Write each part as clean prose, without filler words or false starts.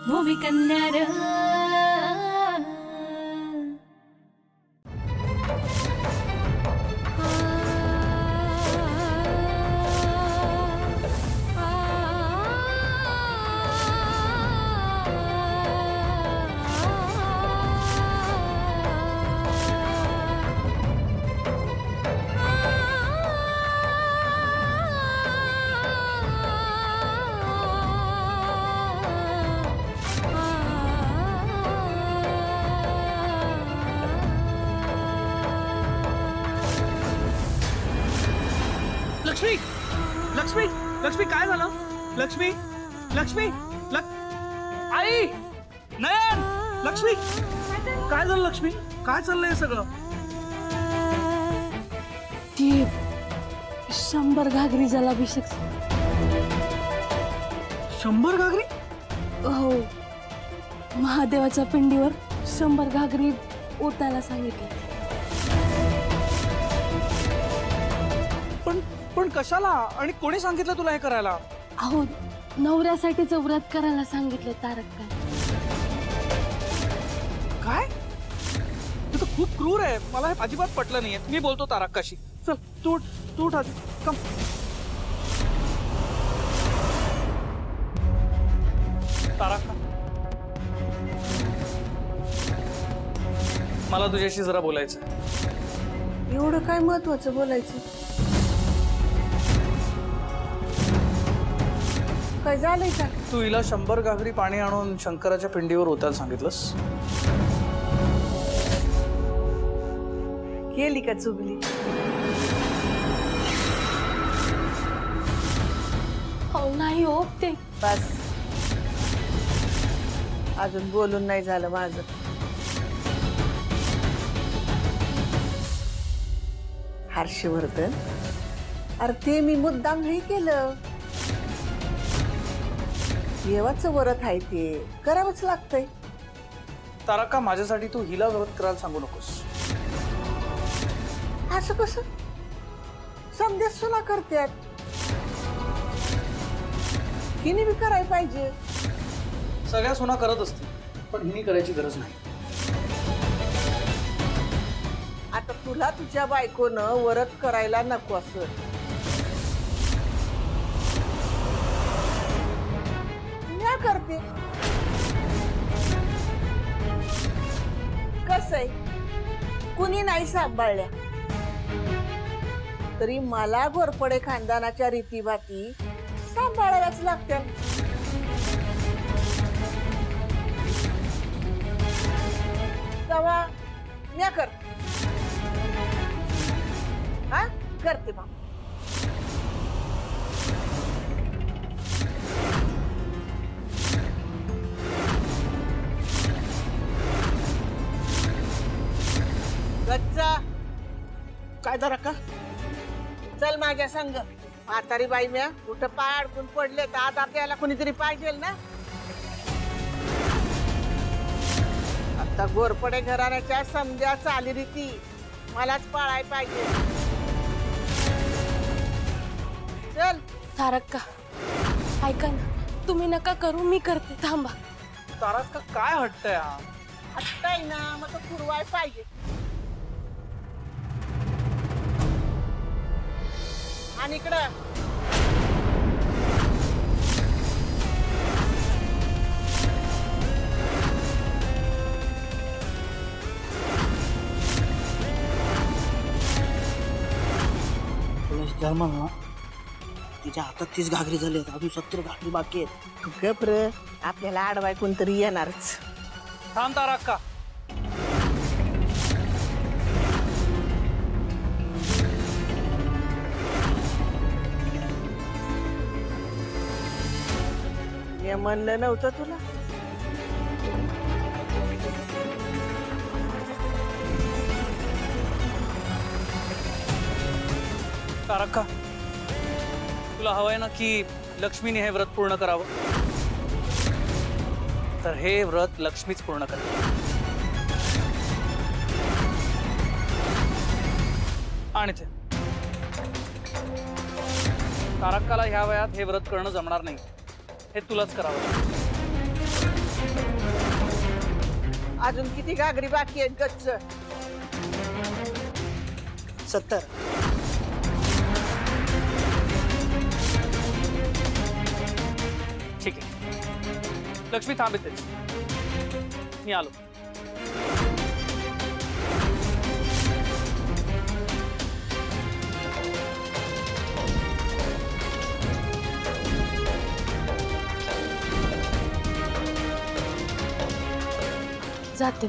भूमिकन्या रे। लक्ष्मी लक्ष्मी लक्ष्मी काय झालं? लक्ष्मी लक्ष्मी आई नयन लक्ष्मी काय झालं? लक्ष्मी काय चाललंय सगळं? ती 100 घागरी जलाभिषेक. 100 घागरी? हो, महादेवाच्या पिंडीवर 100 घागरी ओतायला सांगितलं. पण कशाला आणि कोणी सांगितलं तुला हे करायला? अहो, नवऱ्यासाठीच व्रत करायला सांगितलं तारक. काय? तू तर खूप क्रूर आहे. मला हे अजिबात पटलं नाहीये. मी बोलतो तारकाशी. चल तू उठ आधी. कम. तारका, मला तुझ्याशी जरा बोलायचं. एवढं काय महत्वाचं बोलायचं? काय झालंय का? तू हिला 100 घागरी पाणी आणून शंकराच्या पिंडीवर ओतायला सांगितलंस. केली का चुगली? हो नाही हो ते. बस, अजून बोलून नाही झालं माझं. हर्षवर्धन, अरे ते मी मुद्दाम नाही केलं. देवाचं व्रत आहे, ते करावंच लागतंय. तारका, माझ्यासाठी तू हिला व्रत करायला सांगू नकोस. असं कसं? समजा सुना करतात, हिने बी करायला पाहिजे. सगळ्या सुना करत असतील, पण हिने करायची गरज नाही. आता तुला तुझ्या बायकोनं व्रत करायला नको असं. मी करते. कसं आहे, कुणी नाही सांभाळल्या तरी मला घोरपडे खानदानाच्या रीतीभाती सांभाळाव्याच लागत्या. तेव्हा मी करते. हा करते मग. गच्चा काय तारका? चल माझ्या संग. म्हातारी बाई म्या कुठं पाय अडकून पडले तर आता त्याला कोणीतरी पाहिजे ना. आता गोरपडे घराण्याच्या समजा चालीरीती मलाच पाळाय पाहिजे. चल. तारका, ऐका ना, तुम्ही नका करू, मी करते. थांबा. तारका काय हट्टय हा? हट्टय ना, मग तो पुरवाय पाहिजे. आणि इकडं धर्म ना, तिच्या हातात 30 घागरी झाली, अजून 70 घागरी बाकी आहेत. गप्र, आपल्याला आडवाय कोणतरी येणारच. थांब तारका. हे म्हणलं नव्हतं तुला. तारका, तुला हवंय ना की लक्ष्मीने हे व्रत पूर्ण करावं, तर हे व्रत लक्ष्मीच पूर्ण करेल. आणि ते तारकाला ह्या वयात हे व्रत करणं जमणार नाही, हे तुलाच करावं. अजून किती घागरी बाकी आहेत गच्च? 70. ठीक आहे लक्ष्मी थांबतेच मी आलो. जाते.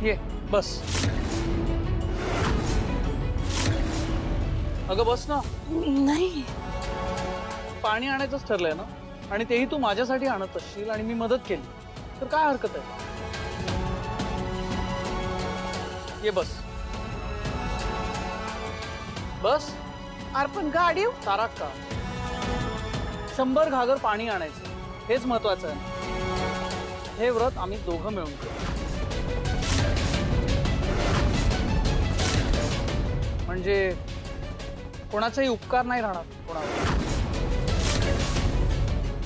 ये बस. अगं बस ना. नाही पाणी आणायचंच ठरलंय ना आणि तेही तू माझ्यासाठी आणत असशील आणि मी मदत केली तर काय हरकत आहे. ये बस बस. अरे पण गाडी तारा का 100 घागर पाणी आणायचं हेच महत्वाचं आहे. हे व्रत आम्ही दोघं मिळून करू म्हणजे कोणाचाही उपकार नाही राहणार कोणावर.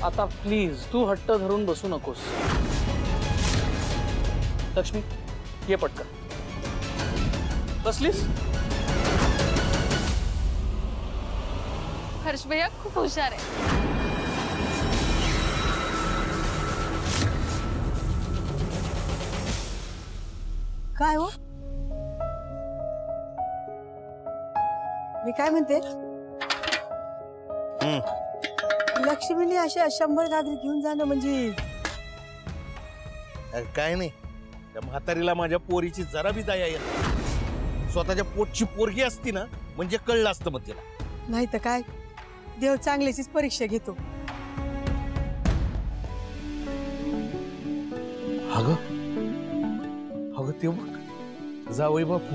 आता प्लीज तू हट्ट धरून बसू नकोस. लक्ष्मी ये पटकन. बसलीस. हर्ष भैया खूप हुशार आहे. काय हो मी काय म्हणते लक्ष्मीने अशा 100 घागरी घेऊन जाणं म्हणजे काय नाही त्या म्हातारीला माझ्या पोरीची जरा बी दया येत. स्वतःच्या पोटची पोरगी असती ना म्हणजे कळलं असतं मग तिला. नाही तर काय देव चांगल्याचीच परीक्षा घेतो. अगं अगं ते बघ जावई बापू.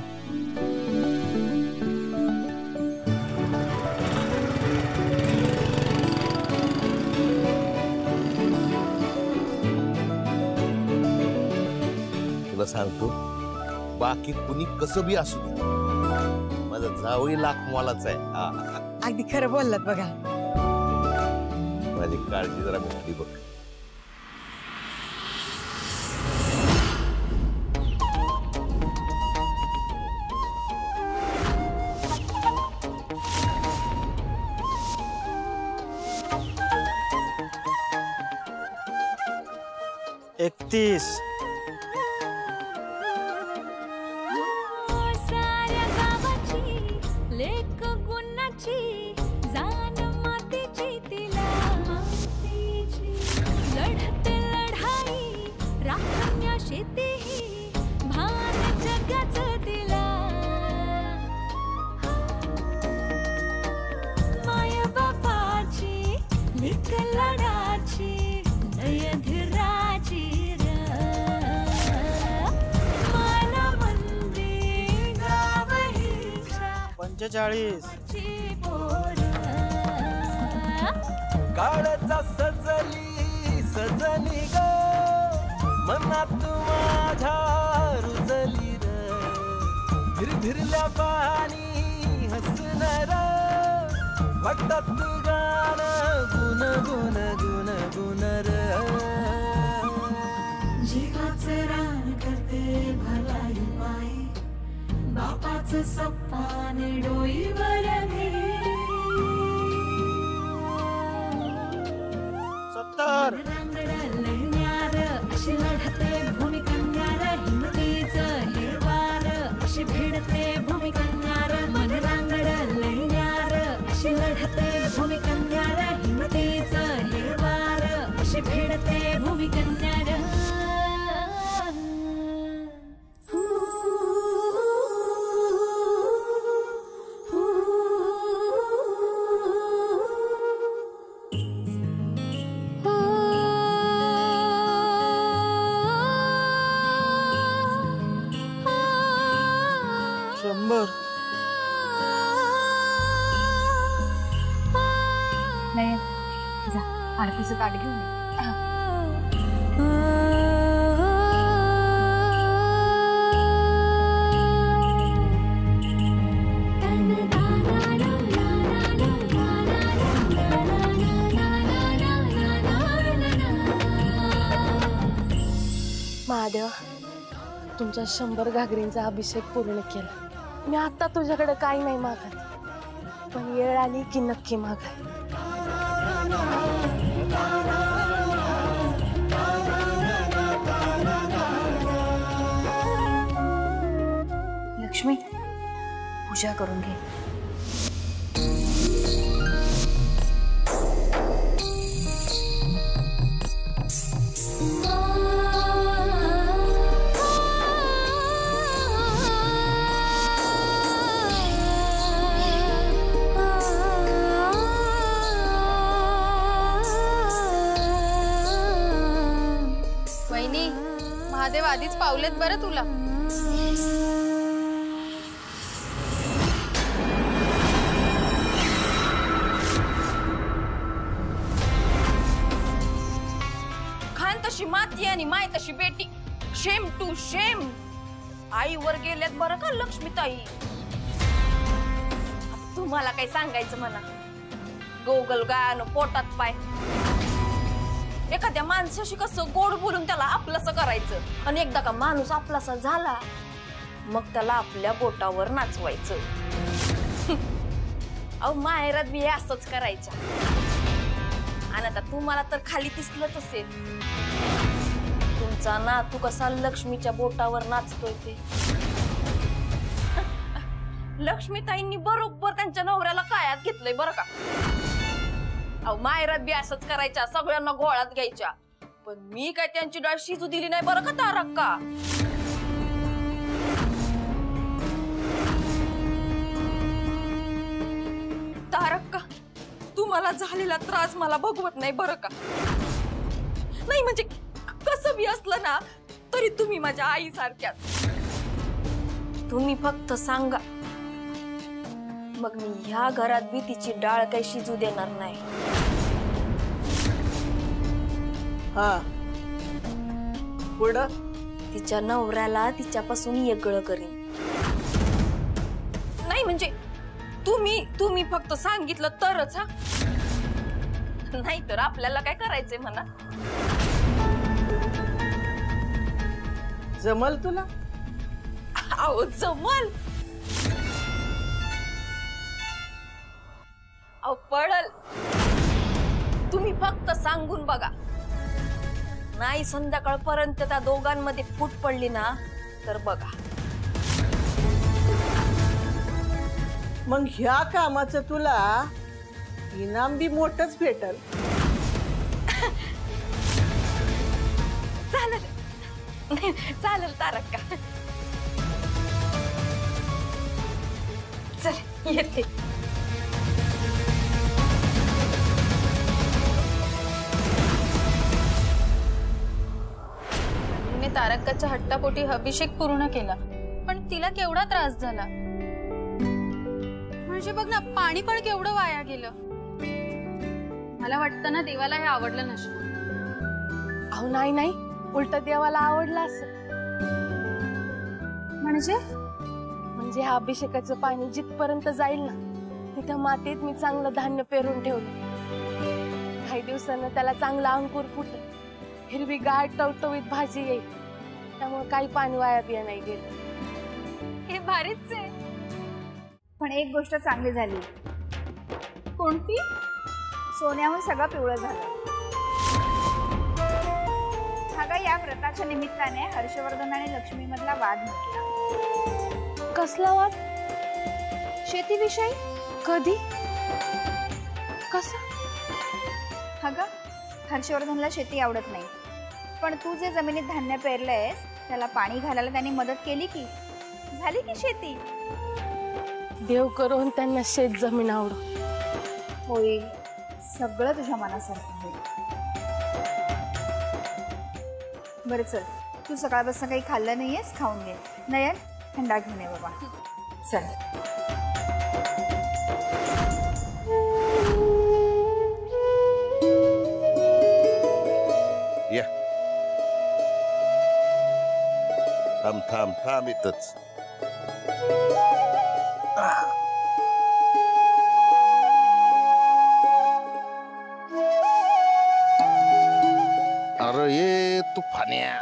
तुला सांगतो बाकी कुणी कसं बी असू दे माझा जावई लाख मोलाचा आहे. हा अगदी खरं बोललात बघा. माझी काळजी जरा भेटली बघ. साऱ्या गावाची लेक गुणाची जाण मातीची तिला मातीची. लढते लढाई राखण्या शेतीही भान जगाचं तिला. माय बापाची लेक लढाची लय धीराची. 45. काळचा सजली सजनी ग मनात माझ्या रुजली र. भिरभिरल्या पाणी हसणार वाटत गाण गुण गुण गुण गुण र. जीवाचं रान करते भलाई माई बापाचं सप्पान डोईवर घे. 70. लढण्यार अशी लढते भूमिकन्यार हिमतीचं हेरवार अशी भिडते भूमिकन्यार. मन रांगड लढण्यार अशी लढते भूमिकन्यार हिमतीचं हेरवार अशी भिडते भूमिकन्यार. नाही जा आरतीचं ताट घेऊन ये. महादेवा, तुमच्या 100 घागरींचा अभिषेक पूर्ण केला. मी आता तुझ्याकडे काही नाही मागत, पण वेळ आली की नक्की मागत. लक्ष्मी, पूजा करून घे. वहिनी, महादेव आधीच पावलेत बरं तुला. खान तशी माती आणि माय तशी बेटी, शेम टू शेम. आईवर गेल्यात बरं का लक्ष्मीताई. तुम्हाला काही सांगायचं म्हणा, गोगल गायानं पोटात पाय. एखाद्या माणसाशी कसं गोड बोलून त्याला आपलंसं करायचं, आणि एकदा का माणूस आपलासा झाला मग त्याला आपल्या बोटावर नाचवायचं. अहो माहेरात बी असंच करायच्या. आणि आता तुम्हाला तर खाली दिसलंच असेल तुमचा नातू कसा लक्ष्मीच्या बोटावर नाचतोय ते. लक्ष्मीताईंनी बरोबर त्यांच्या नवऱ्याला कायात घेतलंय बरं का. अहो माहेरात बी असंच करायच्या, सगळ्यांना गोळात घ्यायच्या. पण मी काय त्यांची डाळ शिजू दिली नाही बरं का तारक्का. तारक्का, तुम्हाला झालेला त्रास मला भोगवत नाही बरं का. नाही म्हणजे कसं बी असलं ना तरी तुम्ही माझ्या आई सारख्याच. तुम्ही फक्त सांगा, मग मी ह्या घरात बी तिची डाळ काही शिजू देणार नाही. हा पुढं तिच्या नवऱ्याला तिच्यापासून वेगळं करीन. नाही म्हणजे तुम्ही फक्त सांगितलं तरच. हा नाही तर आपल्याला काय करायचंय म्हणा. जमल तुला? अहो जमल. अहो पळल. तुम्ही फक्त सांगून बघा. नाही संध्याकाळपर्यंत त्या दोघांमध्ये फूट पडली ना तर बघा. मग ह्या कामाचं तुला इनाम बी मोठंच भेटल. चालेल चालेल तारक्का. चल येते. तारक्काच्या हट्टापोटी अभिषेक पूर्ण केला, पण तिला केवढा त्रास झाला. म्हणजे बघ ना, पाणी पण केवढं वाया गेलं. मला वाटतं ना देवाला हे आवडलं नसतं. अहो नाही नाही, उलट देवाला आवडलं असं. म्हणजे ह्या अभिषेकाचं पाणी जिथपर्यंत जाईल ना तिथं मातीत मी चांगलं धान्य पेरून ठेवलं. काही दिवसानं त्याला चांगला अंकुर फुटेल, हिरवी गाय टवटवीत भाजी येईल. त्यामुळे काही पाणी वाया बिया नाही गेलं. हे भारीच आहे. पण एक गोष्ट चांगली झाली. कोणती? सोन्याहून सगळं पिवळं झालं. अगं या व्रताच्या निमित्ताने हर्षवर्धन आणि लक्ष्मी मधला वाद मिटला. कसला वाद? शेतीविषयी. कधी? कसा? अगं हर्षवर्धनला शेती आवडत नाही, पण तू जे जमिनीत धान्य पेरलंयस त्याला पाणी घालायला त्यांनी मदत केली की झाली की शेती. देव करून त्यांना शेत जमीन आवड होईल. सगळं तुझ्या मनासारखं होईल. बरं चल, तू सकाळपासून काही खाल्लं नाहीयेस, खाऊन घे. नयन थंडा घेऊन ये बाबा. चल. या थांब थांब थांब इथंच. अरे ये तू फान्या.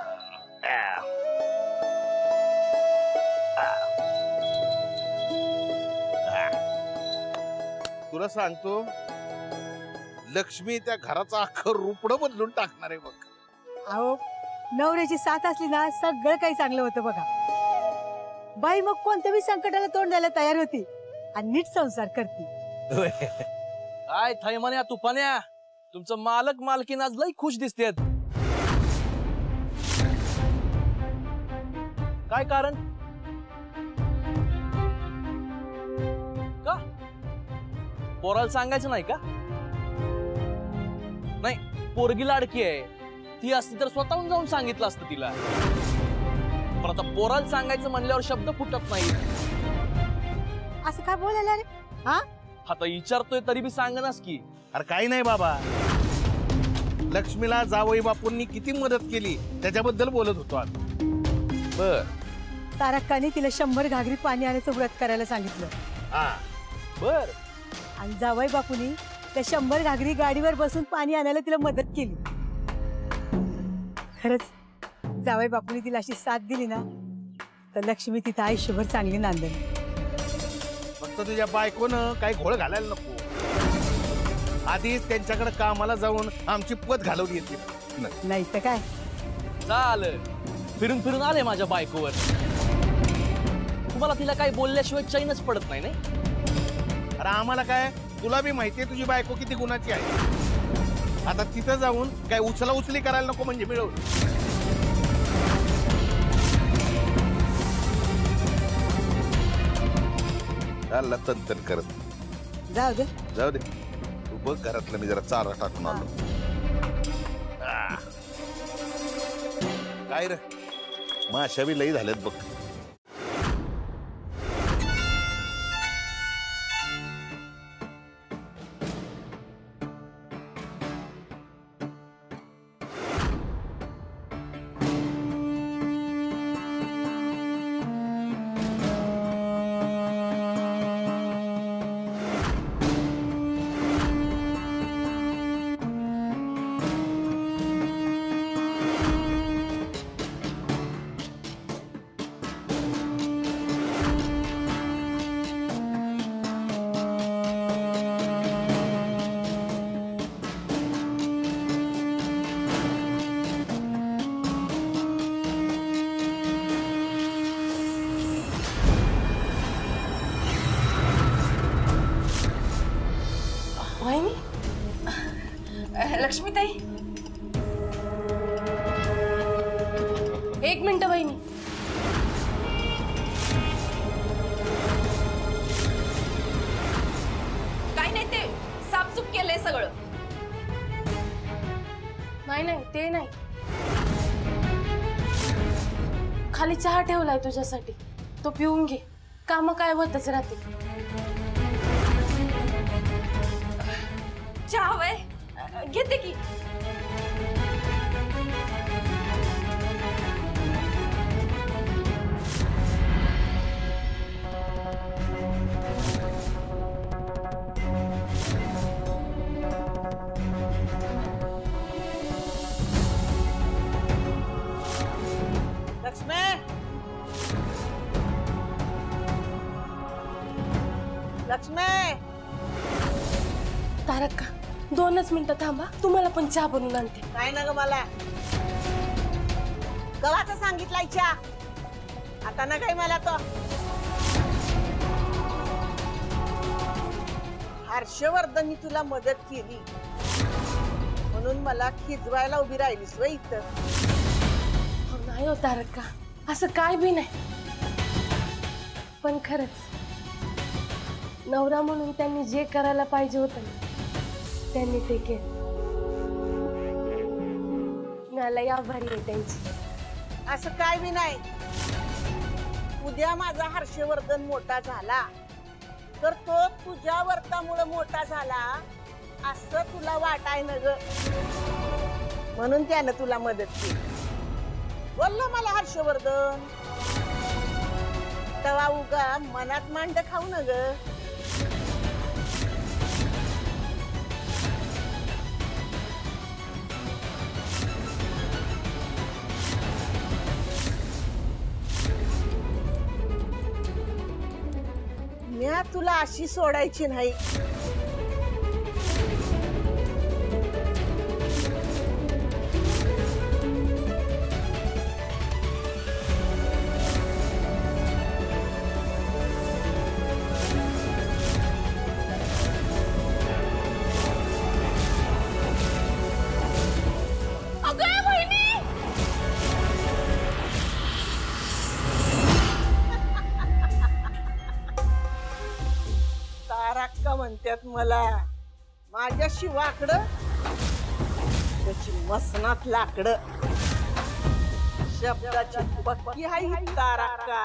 तुला सांगतो, लक्ष्मी त्या घराचं अख्खं रुपडं बदलून टाकणार आहे बघ. अहो नवऱ्याची साथ असली ना सगळं काही चांगलं होतं बघा. बाई मग कोणत्याही संकटाला तोंड द्यायला तयार होती आणि नीट संसार करते. काय थैमान्या तुफान्या, तुमचं मालक मालकीन आज लई खुश दिसतेत. काय कारण? का पोराला सांगायचं नाही का? नाही, पोरगी लाडकी आहे, ती असती तर स्वतःहून जाऊन सांगितलं असतं तिला. पण आता पोराला सांगायचं म्हणल्यावर शब्द फुटत नाही. असं काय बोलायला रे? हा आता विचारतोय तरी बी सांगनास की. अरे काही नाही बाबा, लक्ष्मीला जावई बापूंनी किती मदत केली त्याच्याबद्दल बोलत होतो आज. बर, तारक्काने तिला 100 घागरी पाणी आणायचं व्रत करायला सांगितलं. हा बर. आणि जावई बापूनी त्या 100 घागरी गाडीवर बसून पाणी आणायला तिला मदत केली. खरंच जावई बापूनी तिला अशी साथ दिली ना तर लक्ष्मी तिथं आयुष्यभर चांगली नांदेल. फक्त तुझ्या बायकोनं काही घोळ घालायला नको. आधीच त्यांच्याकडे कामाला जाऊन आमची पत घालवली येते. नाही तर काय, झालं फिरून फिरून आले माझ्या बायकोवर. तुम्हाला तिला काही बोलल्याशिवाय चैनच पडत नाही. अरे आम्हाला काय, तुला बी माहितीये तुझी बायको किती गुणाची आहे. आता तिथं जाऊन काय उचला उचली करायला नको म्हणजे मिळवलं. चालला तंतन करत. जाऊ दे जाऊ दे, तू बघ घरातलं मी जरा चारा टाकून आलो. काय रे, माशा बी लई झाल्यात बघ. लक्ष्मीताई, एक मिनिट वहिनी. काय नाही, ते साफसूफ केलंय सगळं. नाही नाही ते नाही, खाली चहा ठेवलाय तुझ्यासाठी, तो पिऊन घे. काम काय होतच राहते. चहा वय घेते की. लक्ष्मी, लक्ष्मी. तारक्का, 2च मिनिटं थांबा, तुम्हाला पण चहा बनवून आणते. काय ना ग मला गव्हाचा सांगितलाय चहा, आता ना काय मला तो. हर्षवर्धननी तुला मदत केली म्हणून मला खिजवायला उभी राहिलीस व इथं. नाही हो तारक्का, असं काय बी नाही. पण खरंच नवरा म्हणून त्यांनी जे करायला पाहिजे होतं ना त्यांनी ते केलं. मला आभारी आहे त्यांची. असं काय बी नाही. उद्या माझा हर्षवर्धन मोठा झाला तर तो तुझ्या वर्तामुळे मोठा झाला असं तुला वाटाय न ग, म्हणून त्यानं तुला मदत केली. बोललो मला हर्षवर्धन, तवा उगा मनात मांड खाऊ न ग. म्या तुला अशी सोडायची नाही. म्हणतात मला. माझ्या शिवाकडं त्याची मसनात लाकडं. शब्दाची पक्की हाय ही तारक्का.